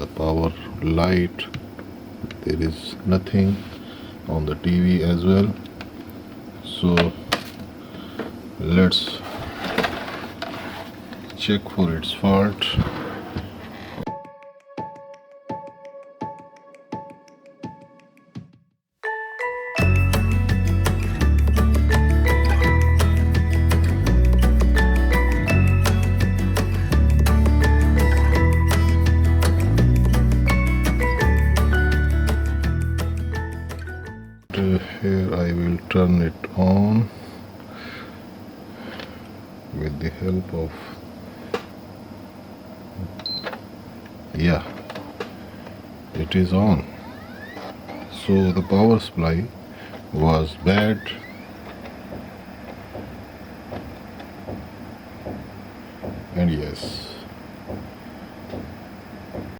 the power light. There is nothing on the TV as well. So let's check for its fault. Here I will turn it on with the help of, yeah, it is on. So the power supply was bad, and yes,